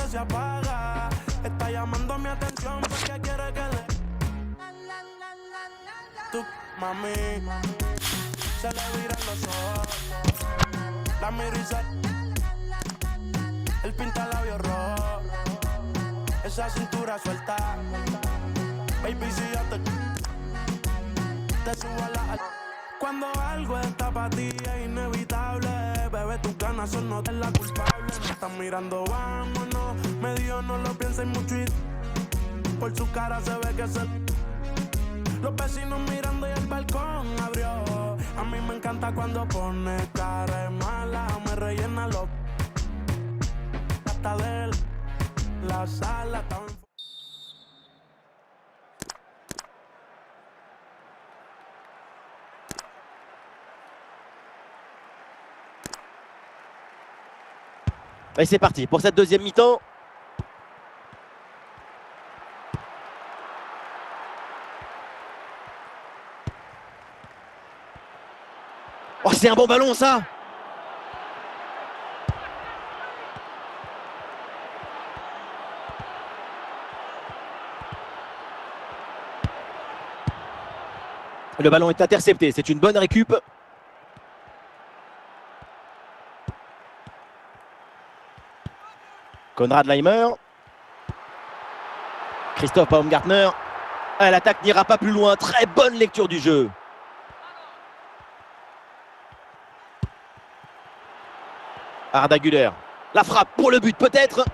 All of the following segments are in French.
se apaga. Está llamando mi atención porque quiere que le... Tú, mami, se le viran los ojos. La miro y se... Él pinta labios rojos. Esa cintura suelta. Baby, si yo te subo a la... Cuando algo está para ti es inevitable. Bebé, tus ganas son no la culpable. Me están mirando, vámonos. Medio no lo pienses mucho y... Por su cara se ve que se... Los vecinos mirando y el balcón abrió. A mí me encanta cuando pone cara de mala. Me rellena los... Hasta de él. La sala estaba en... Et c'est parti pour cette deuxième mi-temps. Oh, c'est un bon ballon ça. Le ballon est intercepté, c'est une bonne récup. Konrad Laimer. Christophe Baumgartner. L'attaque n'ira pas plus loin. Très bonne lecture du jeu. Arda Güler. La frappe pour le but peut-être.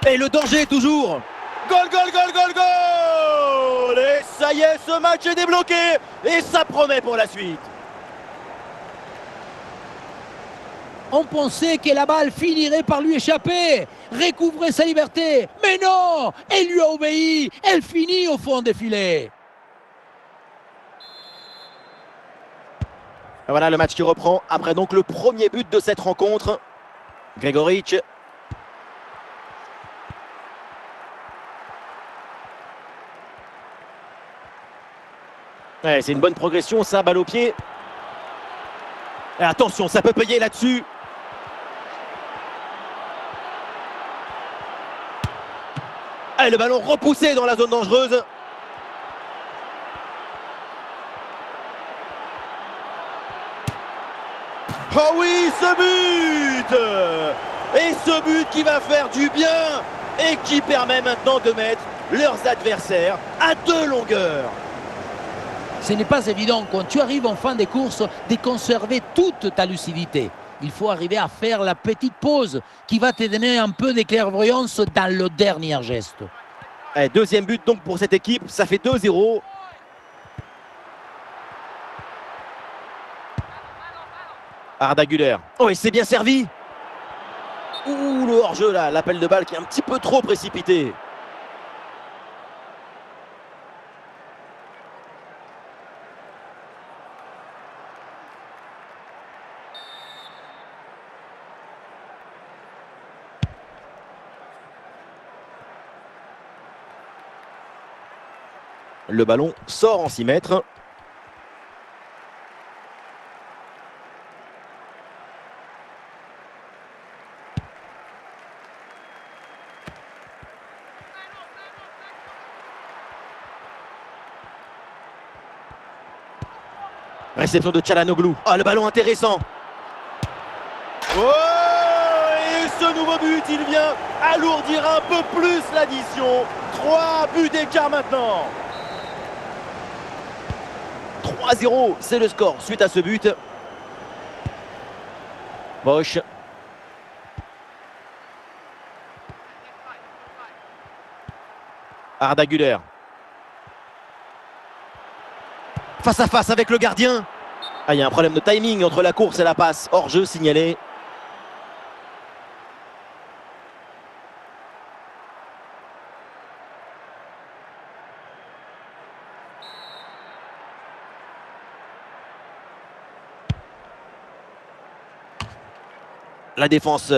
Et le danger toujours. Goal, goal, goal, goal, goal. Et ça y est, ce match est débloqué. Et ça promet pour la suite. On pensait que la balle finirait par lui échapper, recouvrer sa liberté. Mais non, elle lui a obéi, elle finit au fond des filets. Voilà le match qui reprend après donc le premier but de cette rencontre. Gregoric. Ouais, c'est une bonne progression ça, balle au pied. Et attention, ça peut payer là-dessus. Et le ballon repoussé dans la zone dangereuse. Oh oui, ce but! Et ce but qui va faire du bien et qui permet maintenant de mettre leurs adversaires à 2 longueurs. Ce n'est pas évident quand tu arrives en fin de course de conserver toute ta lucidité. Il faut arriver à faire la petite pause qui va te donner un peu de clairvoyance dans le dernier geste. Et deuxième but donc pour cette équipe, ça fait 2-0. Arda Güler. Oh, et c'est bien servi. Ouh, le hors-jeu là, l'appel de balle qui est un petit peu trop précipité. Le ballon sort en 6 mètres. Réception de Çalhanoğlu. Ah, le ballon intéressant. Oh, et ce nouveau but, il vient alourdir un peu plus l'addition. 3 buts d'écart maintenant. 3-0, c'est le score suite à ce but. Bosch. Arda Güler. Face à face avec le gardien. Ah, il y a un problème de timing entre la course et la passe. Hors-jeu signalé. La défense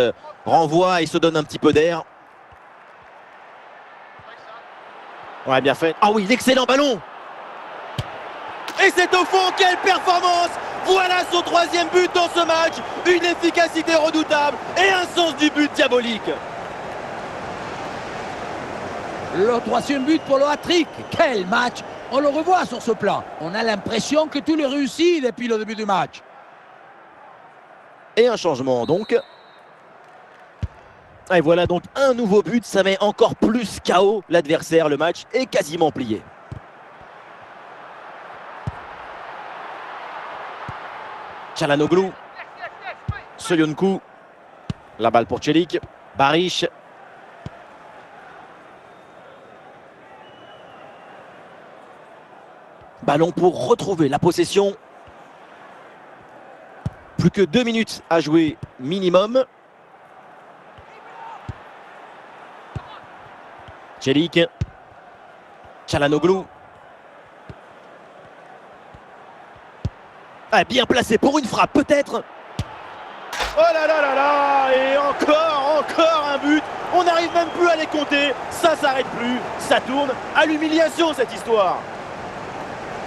renvoie et se donne un petit peu d'air. Ouais, bien fait. Ah oui, l'excellent ballon. Et c'est au fond, quelle performance Voilà son 3e but dans ce match. Une efficacité redoutable et un sens du but diabolique. Le 3e but pour le hat-trick. Quel match! On le revoit sur ce plan. On a l'impression que tout est réussi depuis le début du match. Et un changement donc. Et voilà donc un nouveau but. Ça met encore plus KO l'adversaire. Le match est quasiment plié. Çalhanoğlu. Söyüncü. La balle pour Çelik. Barış. Ballon pour retrouver la possession. Plus que 2 minutes à jouer minimum. Çelik. Çalhanoğlu. Ah, bien placé pour une frappe peut-être. Oh là là là là. Et encore un but. On n'arrive même plus à les compter. Ça s'arrête plus. Ça tourne à l'humiliation cette histoire.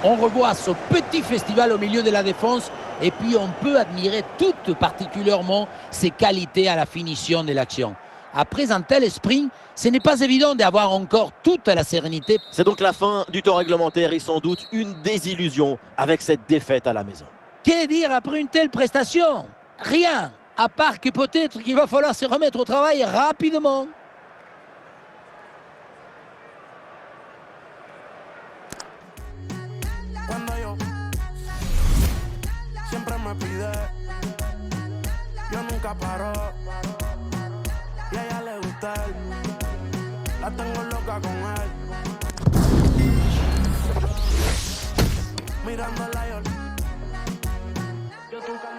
On revoit ce petit festival au milieu de la défense et puis on peut admirer tout particulièrement ses qualités à la finition de l'action. Après un tel sprint, ce n'est pas évident d'avoir encore toute la sérénité. C'est donc la fin du temps réglementaire et sans doute une désillusion avec cette défaite à la maison. Que dire après une telle prestation? Rien, à part que peut-être qu'il va falloir se remettre au travail rapidement. Cuando yo siempre me pide, yo nunca paro. Y a ella le gusta él, la tengo loca con él. Mirándola yo. Yo nunca.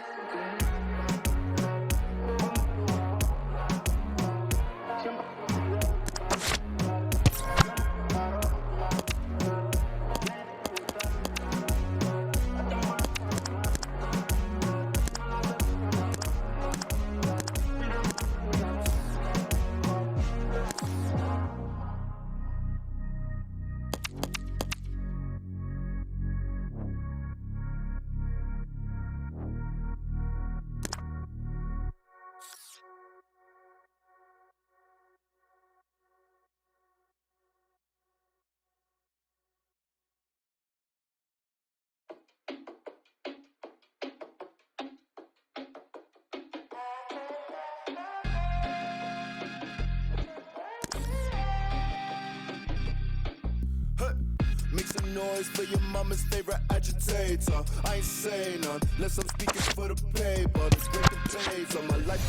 Make some noise for your mama's favorite agitator. I ain't saying none, unless I'm speaking for the paper. Let's break the days on my life.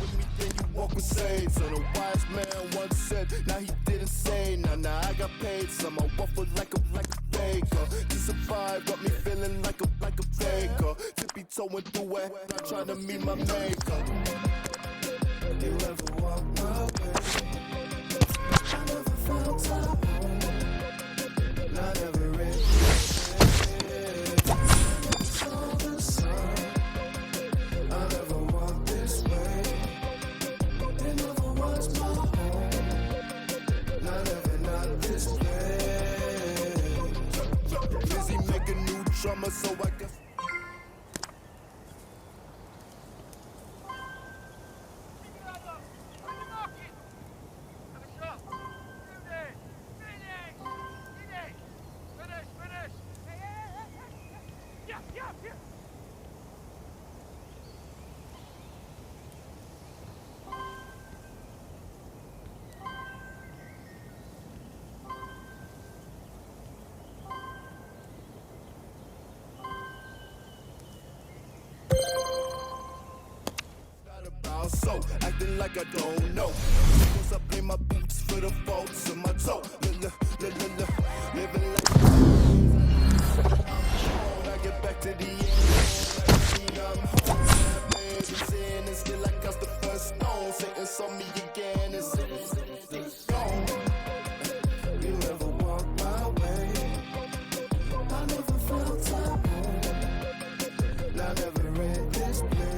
With me, then you walk with Satan. A wise man once said, now he didn't say none. Now I got paid some. I waffle like a baker. To survive got me feeling like a baker. Tippy toeing through it, not trying to meet my maker. You ever walk my way? I never felt so home. Not ever read all the sun. I never walked this way. It never was my home. Not this way. Busy making new drama, so I guess. So, acting like I don't know. Cause I blame my boots for the faults in my toe. Living like I get back to the end. I'm home. Baby's in and still I cast the first stone. Satan saw me again and it's gone. You ever walk my way? I never felt at home. I never read this place.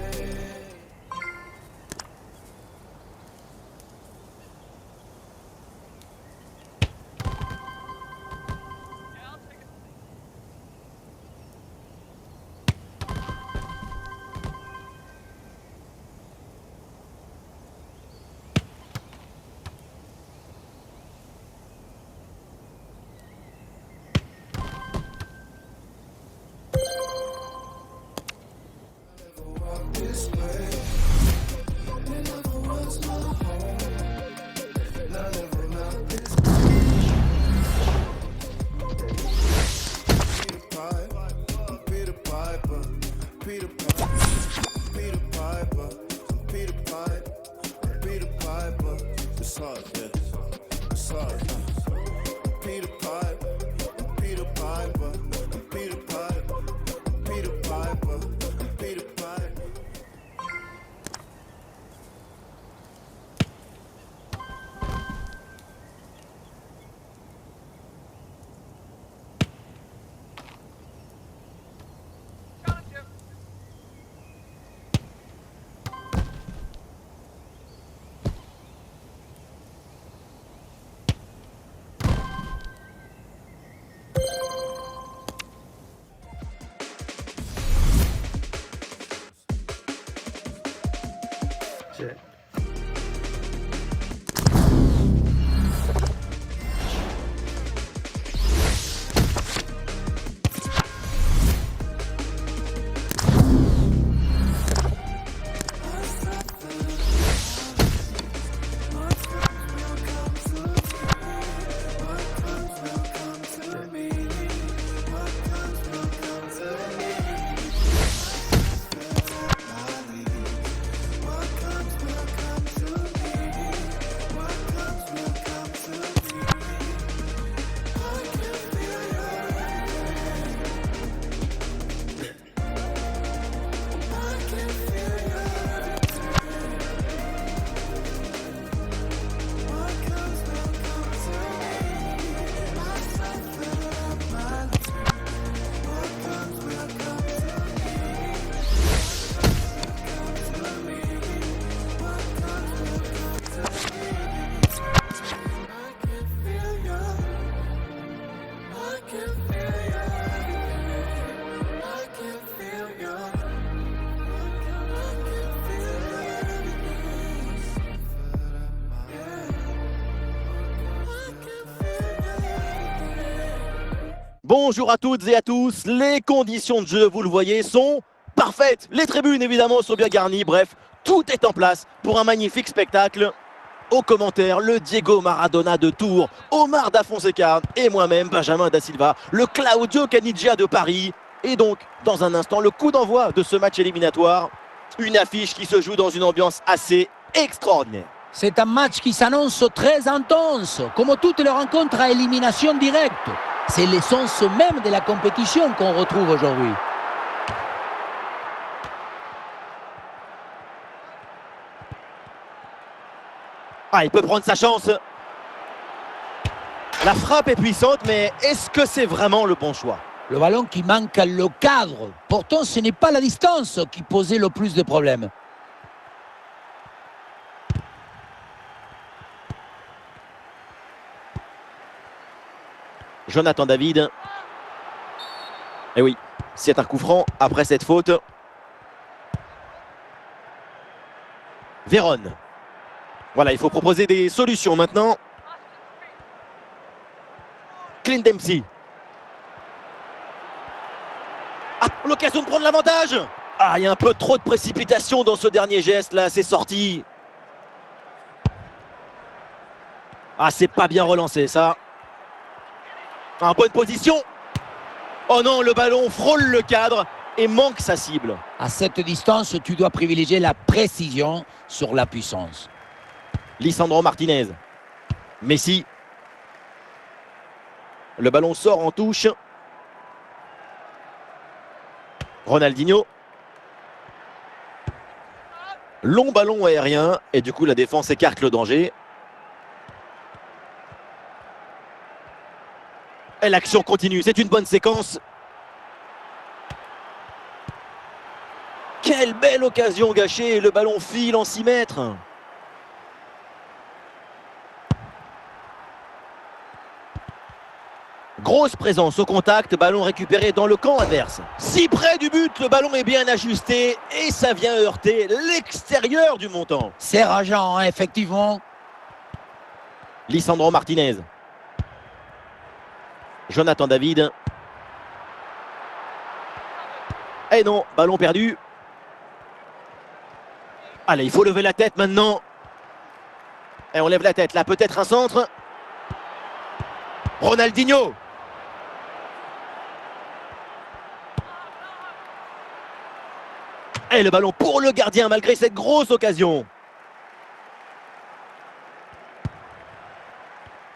What's up, yeah? What's up? Peter Piper, Peter Piper, Peter Piper, Peter Piper, Peter Piper. Bonjour à toutes et à tous, les conditions de jeu, vous le voyez, sont parfaites. Les tribunes évidemment sont bien garnies, bref, tout est en place pour un magnifique spectacle. Aux commentaires, le Diego Maradona de Tours, Omar Da Fonseca et moi-même, Benjamin Da Silva, le Claudio Caniggia de Paris. Et donc, dans un instant, le coup d'envoi de ce match éliminatoire. Une affiche qui se joue dans une ambiance assez extraordinaire. C'est un match qui s'annonce très intense, comme toutes les rencontres à élimination directe. C'est l'essence même de la compétition qu'on retrouve aujourd'hui. Ah, il peut prendre sa chance. La frappe est puissante, mais est-ce que c'est vraiment le bon choix? Le ballon qui manque le cadre. Pourtant, ce n'est pas la distance qui posait le plus de problèmes. Jonathan David. Et oui, c'est un coup franc après cette faute. Vérone. Voilà, il faut proposer des solutions maintenant. Clint Dempsey. Ah, l'occasion de prendre l'avantage. Ah, il y a un peu trop de précipitation dans ce dernier geste là, c'est sorti. Ah, c'est pas bien relancé ça. En bonne position. Oh non, le ballon frôle le cadre et manque sa cible. À cette distance, tu dois privilégier la précision sur la puissance. Lisandro Martinez. Messi. Le ballon sort en touche. Ronaldinho. Long ballon aérien et du coup la défense écarte le danger. Et l'action continue, c'est une bonne séquence. Quelle belle occasion gâchée, le ballon file en 6 mètres. Grosse présence au contact, ballon récupéré dans le camp adverse. Si près du but, le ballon est bien ajusté et ça vient heurter l'extérieur du montant. C'est rageant, hein, effectivement. Lisandro Martinez. Jonathan David. Et non, ballon perdu. Allez, il faut lever la tête maintenant. Et on lève la tête, là peut-être un centre. Ronaldinho. Et le ballon pour le gardien malgré cette grosse occasion.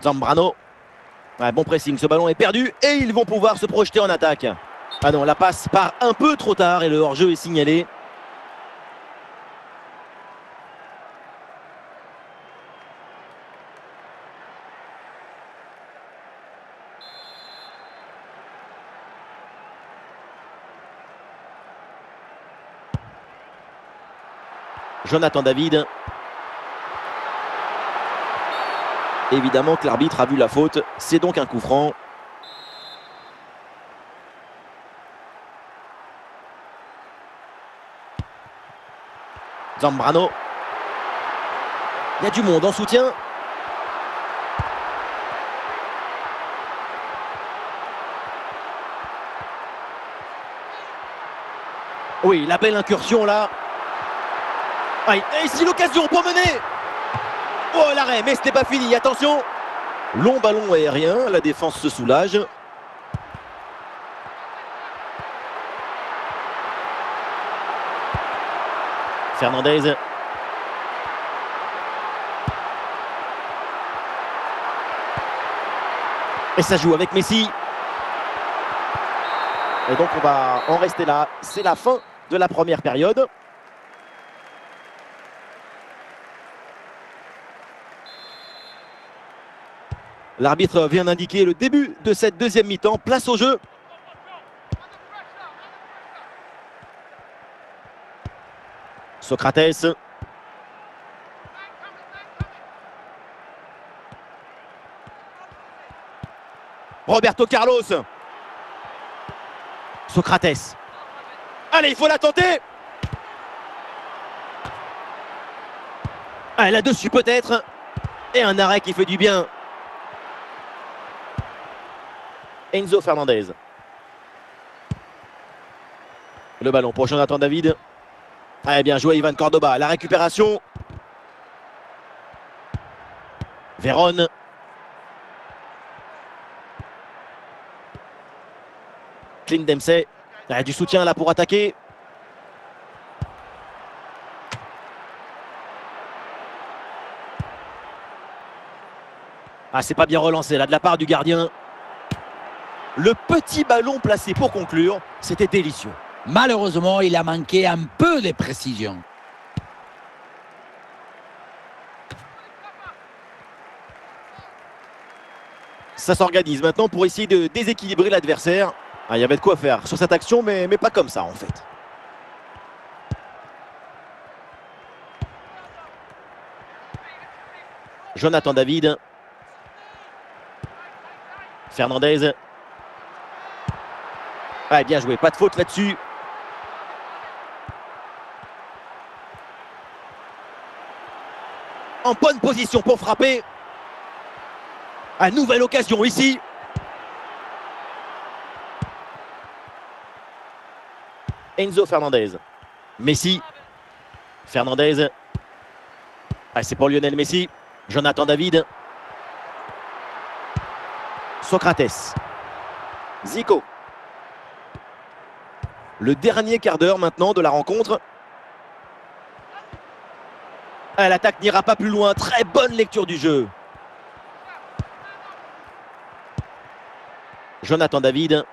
Zambrano. Ouais, bon pressing, ce ballon est perdu et ils vont pouvoir se projeter en attaque. Ah non, la passe part un peu trop tard et le hors-jeu est signalé. Jonathan David. Évidemment que l'arbitre a vu la faute, c'est donc un coup franc. Zambrano. Il y a du monde en soutien. Oui, la belle incursion là. Ah, et ici l'occasion pour mener. Oh l'arrêt, mais ce n'est pas fini, attention. Long ballon aérien, la défense se soulage. Fernandez. Et ça joue avec Messi. Et donc on va en rester là. C'est la fin de la première période. L'arbitre vient d'indiquer le début de cette deuxième mi-temps. Place au jeu. Socrates. Roberto Carlos. Socrates. Allez, il faut la tenter. Ah, là-dessus peut-être. Et un arrêt qui fait du bien. Enzo Fernandez. Le ballon pour Jonathan David. Ah, bien joué Ivan Cordoba. La récupération. Vérone. Clint Dempsey. Ah, du soutien là pour attaquer. Ah, c'est pas bien relancé là de la part du gardien. Le petit ballon placé pour conclure, c'était délicieux. Malheureusement, il a manqué un peu de précision. Ça s'organise maintenant pour essayer de déséquilibrer l'adversaire. Ah, il y avait de quoi faire sur cette action, mais pas comme ça en fait. Jonathan David. Fernandez. Ah, bien joué, pas de faute là-dessus. En bonne position pour frapper. Ah, nouvelle occasion ici. Enzo Fernandez. Messi. Fernandez. Ah, c'est pour Lionel Messi. Jonathan David. Socrates. Zico. Le dernier quart d'heure maintenant de la rencontre. Ah, l'attaque n'ira pas plus loin. Très bonne lecture du jeu. Jonathan David.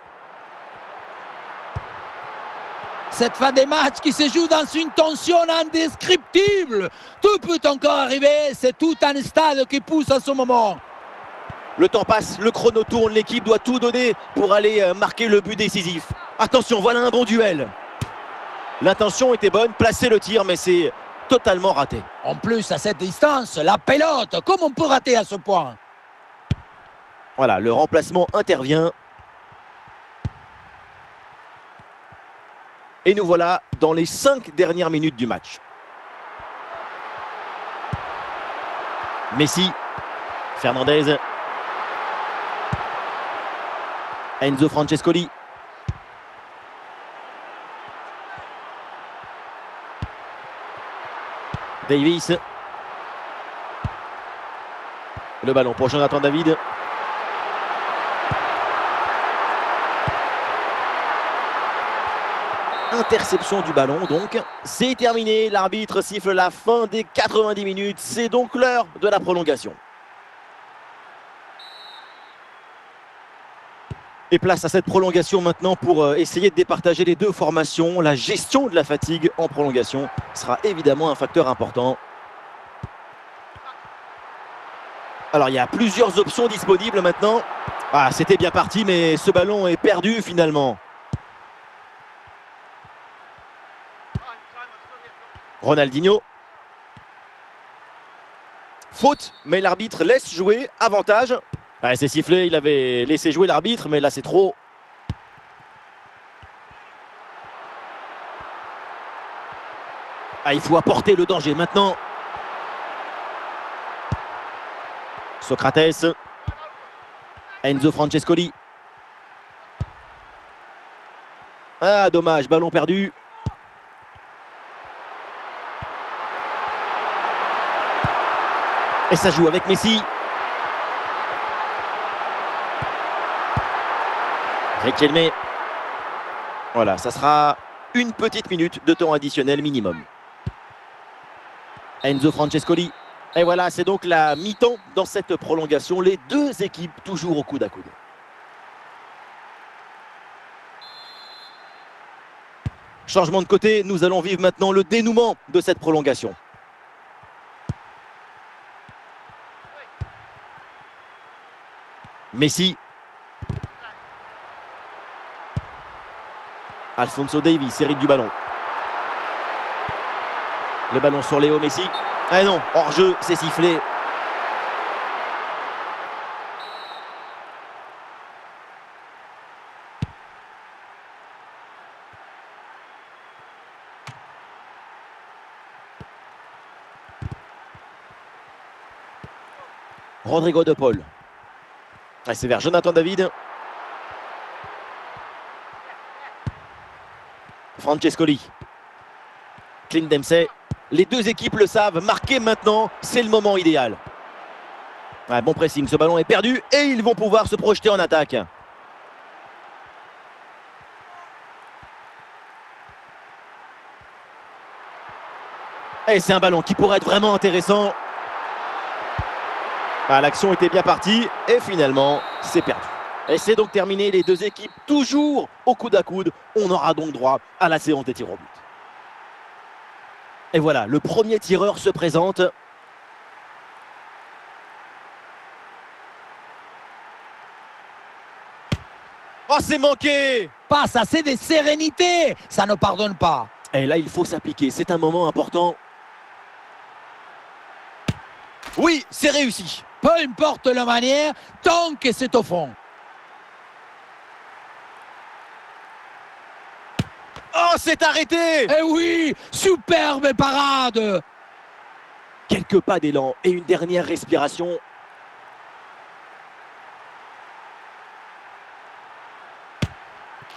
Cette fin des matchs qui se joue dans une tension indescriptible. Tout peut encore arriver. C'est tout un stade qui pousse à ce moment. Le temps passe, le chrono tourne, l'équipe doit tout donner pour aller marquer le but décisif. Attention, voilà un bon duel. L'intention était bonne, placer le tir, mais c'est totalement raté. En plus, à cette distance, la pelote, comment on peut rater à ce point? Voilà, le remplacement intervient. Et nous voilà dans les 5 dernières minutes du match. Messi, Fernandez, Enzo Francescoli. Davis. Le ballon pour Jonathan David. Interception du ballon donc. C'est terminé. L'arbitre siffle la fin des 90 minutes. C'est donc l'heure de la prolongation. Et place à cette prolongation maintenant pour essayer de départager les deux formations. La gestion de la fatigue en prolongation sera évidemment un facteur important. Alors il y a plusieurs options disponibles maintenant. Ah, c'était bien parti, mais ce ballon est perdu finalement. Ronaldinho. Faute, mais l'arbitre laisse jouer. Avantage. Ah, c'est sifflé, il avait laissé jouer l'arbitre, mais là c'est trop. Ah, il faut apporter le danger maintenant. Socrates. Enzo Francescoli. Ah, dommage, ballon perdu. Et ça joue avec Messi. Riquelme. Voilà, ça sera une petite minute de temps additionnel minimum. Enzo Francescoli. Et voilà, c'est donc la mi-temps dans cette prolongation. Les deux équipes toujours au coude à coude. Changement de côté, nous allons vivre maintenant le dénouement de cette prolongation. Messi. Alphonso Davies hérite du ballon. Le ballon sur Léo Messi. Ah non, hors-jeu, c'est sifflé. Rodrigo de Paul. Ah, c'est vers Jonathan David. Francescoli. Clint Dempsey. Les deux équipes le savent, marquer maintenant, c'est le moment idéal. Ouais, bon pressing, ce ballon est perdu et ils vont pouvoir se projeter en attaque. Et c'est un ballon qui pourrait être vraiment intéressant. Ah, l'action était bien partie et finalement, c'est perdu. Et c'est donc terminé, les deux équipes toujours au coude à coude. On aura donc droit à la séance des tirs au but. Et voilà, le premier tireur se présente. Oh, c'est manqué! Passe assez de sérénité, ça ne pardonne pas. Et là, il faut s'appliquer, c'est un moment important. Oui, c'est réussi. Peu importe la manière, tant que c'est au fond. Oh, c'est arrêté! Eh oui, superbe parade. Quelques pas d'élan et une dernière respiration.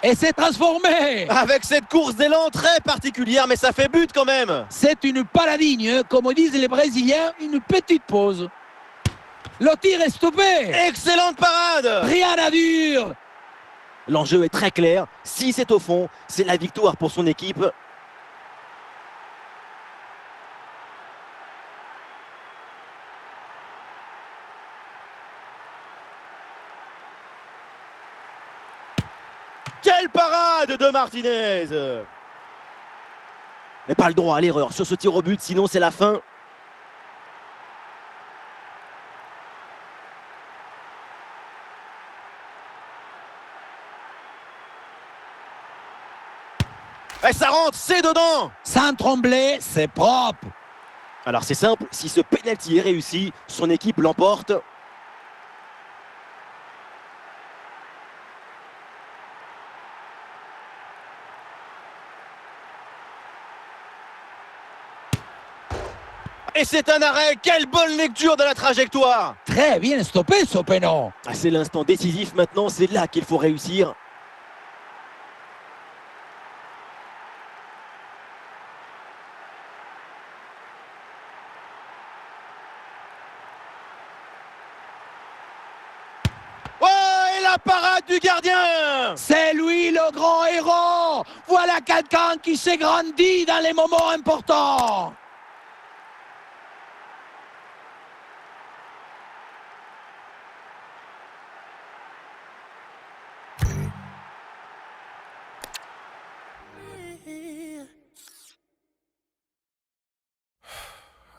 Et c'est transformé. Avec cette course d'élan très particulière, mais ça fait but quand même. C'est une paradigne, comme disent les Brésiliens, une petite pause. Le tir est stoppé. Excellente parade! Rien à dire. L'enjeu est très clair. Si c'est au fond, c'est la victoire pour son équipe. Quelle parade de Martinez! Mais pas le droit à l'erreur sur ce tir au but, sinon c'est la fin. Et ça rentre, c'est dedans! Sans trembler, c'est propre. Alors c'est simple, si ce penalty est réussi, son équipe l'emporte. Et c'est un arrêt, quelle bonne lecture de la trajectoire! Très bien stoppé ce péno. Ah, c'est l'instant décisif maintenant, c'est là qu'il faut réussir. Oh, et la parade du gardien! C'est lui le grand héros. Voilà quelqu'un qui s'est grandi dans les moments importants.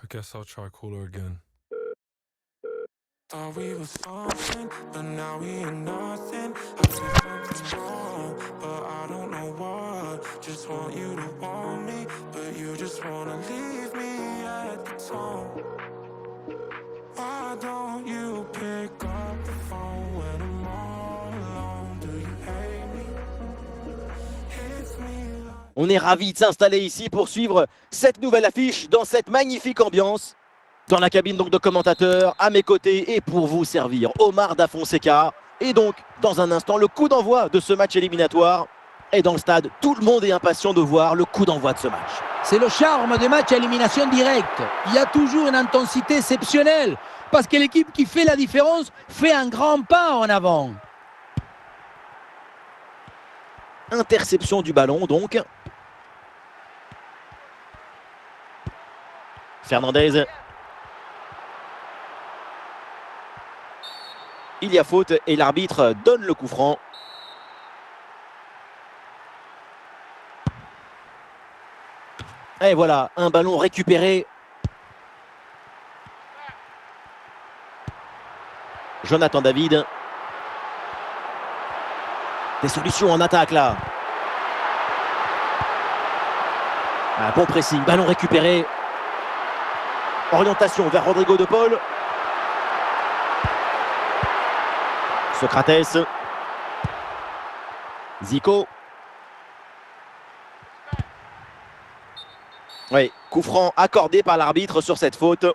I guess I'll try call her again. Thought we were something, but now we ain't nothing. I did something wrong, but I don't know what. Just want you to want me, but you just wanna leave me at the tone. Why don't you pick up the phone when I'm all alone? Do you hate me? Hits me like... On est ravis de s'installer ici pour suivre cette nouvelle affiche dans cette magnifique ambiance. Dans la cabine donc de commentateurs, à mes côtés et pour vous servir, Omar Da Fonseca. Et donc, dans un instant, le coup d'envoi de ce match éliminatoire. Et dans le stade, tout le monde est impatient de voir le coup d'envoi de ce match. C'est le charme des matchs à élimination directe. Il y a toujours une intensité exceptionnelle parce que l'équipe qui fait la différence fait un grand pas en avant. Interception du ballon donc. Fernandez. Il y a faute et l'arbitre donne le coup franc. Et voilà, un ballon récupéré. Jonathan David. Des solutions en attaque là. Un bon pressing, ballon récupéré. Orientation vers Rodrigo de Paul. Socrates. Zico. Oui, coup franc accordé par l'arbitre sur cette faute.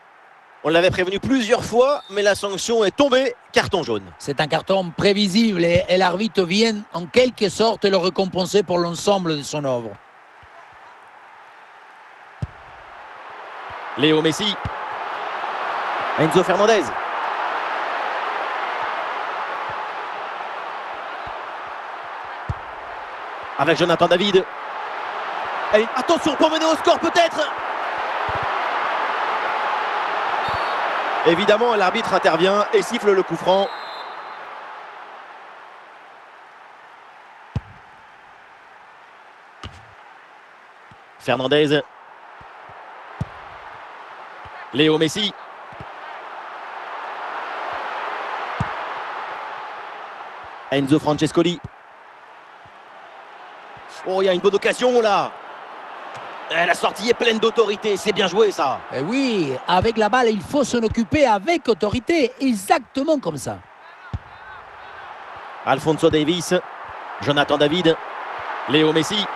On l'avait prévenu plusieurs fois, mais la sanction est tombée. Carton jaune. C'est un carton prévisible et l'arbitre vient en quelque sorte le récompenser pour l'ensemble de son œuvre. Léo Messi. Enzo Fernandez. Avec Jonathan David. Et attention pour mener au score peut-être. Évidemment, l'arbitre intervient et siffle le coup franc. Fernandez. Léo Messi. Enzo Francescoli. Oh, il y a une bonne occasion là. La sortie est pleine d'autorité, c'est bien joué ça. Et oui, avec la balle, il faut s'en occuper avec autorité, exactement comme ça. Alphonso Davies, Jonathan David, Léo Messi.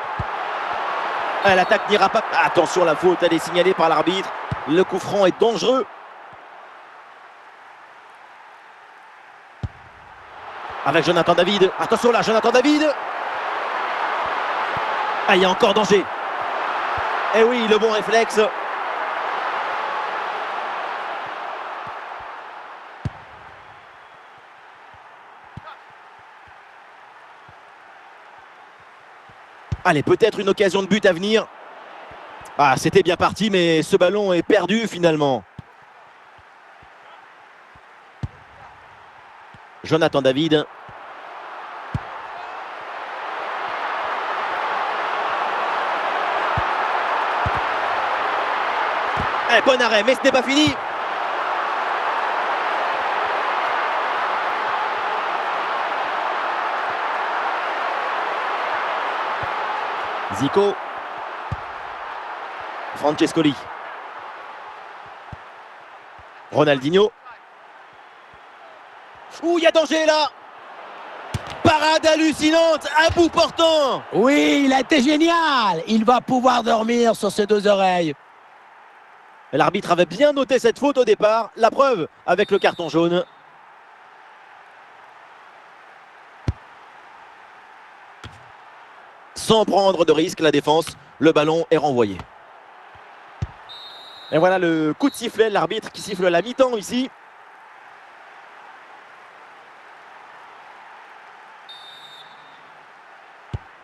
L'attaque n'ira pas. Attention, la faute, elle est signalée par l'arbitre. Le coup franc est dangereux. Avec Jonathan David. Attention là, Jonathan David. Ah, il y a encore danger. Eh oui, le bon réflexe. Allez, peut-être une occasion de but à venir. Ah, c'était bien parti, mais ce ballon est perdu finalement. Jonathan David. Bon arrêt, mais ce n'est pas fini. Zico. Francescoli. Ronaldinho. Ouh, il y a danger là. Parade hallucinante, à bout portant. Oui, il a été génial. Il va pouvoir dormir sur ses deux oreilles. L'arbitre avait bien noté cette faute au départ. La preuve avec le carton jaune. Sans prendre de risque, la défense, le ballon est renvoyé. Et voilà le coup de sifflet, l'arbitre qui siffle la mi-temps ici.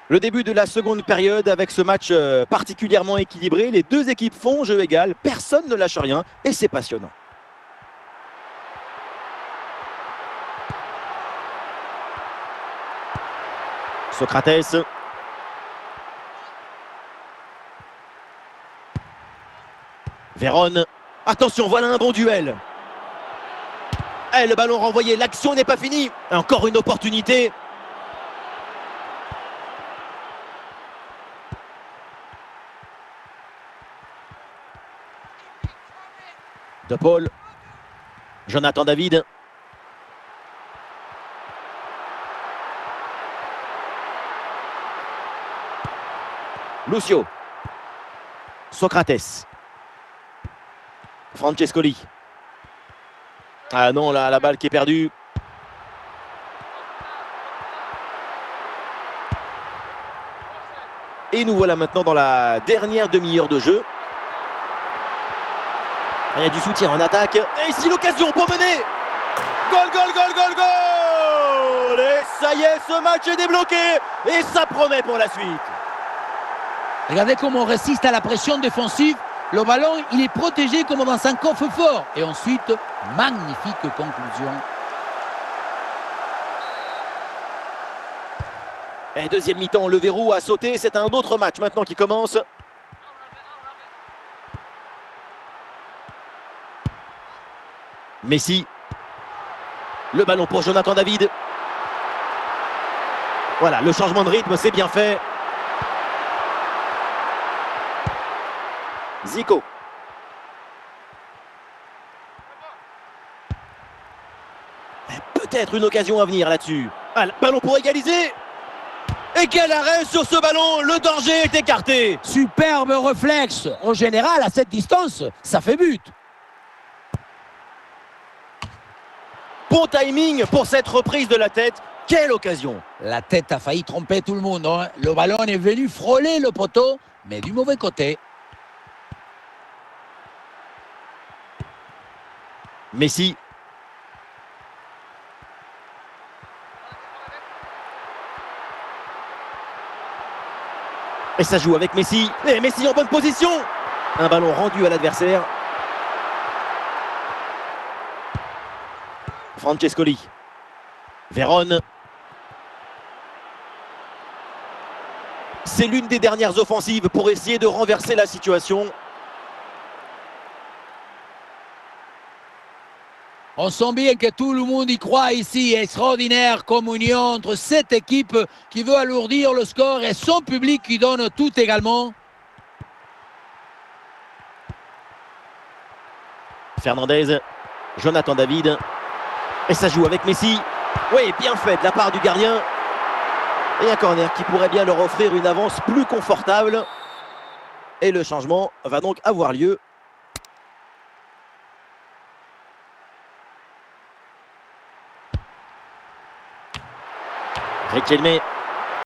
Le début de la seconde période avec ce match particulièrement équilibré. Les deux équipes font jeu égal, personne ne lâche rien et c'est passionnant. Socrates. Vérone. Attention, voilà un bon duel. Le ballon renvoyé, l'action n'est pas finie. Encore une opportunité. De Paul. Jonathan David. Lucio. Socrates. Francescoli. Ah non, là, la balle qui est perdue. Et nous voilà maintenant dans la dernière demi-heure de jeu. Il y a du soutien en attaque. Et ici l'occasion pour mener. Goal, goal, goal, goal, goal. Et ça y est, ce match est débloqué. Et ça promet pour la suite. Regardez comment on résiste à la pression défensive. Le ballon, il est protégé comme dans un coffre-fort. Et ensuite, magnifique conclusion. Et deuxième mi-temps, le verrou a sauté. C'est un autre match maintenant qui commence. Messi. Le ballon pour Jonathan David. Voilà, le changement de rythme, c'est bien fait. Zico. Peut-être une occasion à venir là-dessus. Ah, ballon pour égaliser. Et quel arrêt sur ce ballon. Le danger est écarté. Superbe réflexe. En général, à cette distance, ça fait but. Bon timing pour cette reprise de la tête. Quelle occasion. La tête a failli tromper tout le monde. Hein. Le ballon est venu frôler le poteau, mais du mauvais côté. Messi. Et ça joue avec Messi. Et Messi en bonne position. Un ballon rendu à l'adversaire. Francescoli. Vérone. C'est l'une des dernières offensives pour essayer de renverser la situation. On sent bien que tout le monde y croit ici. Extraordinaire communion entre cette équipe qui veut alourdir le score et son public qui donne tout également. Fernandez. Jonathan David. Et ça joue avec Messi. Oui, bien fait de la part du gardien. Et un corner qui pourrait bien leur offrir une avance plus confortable. Et le changement va donc avoir lieu. Riquelme.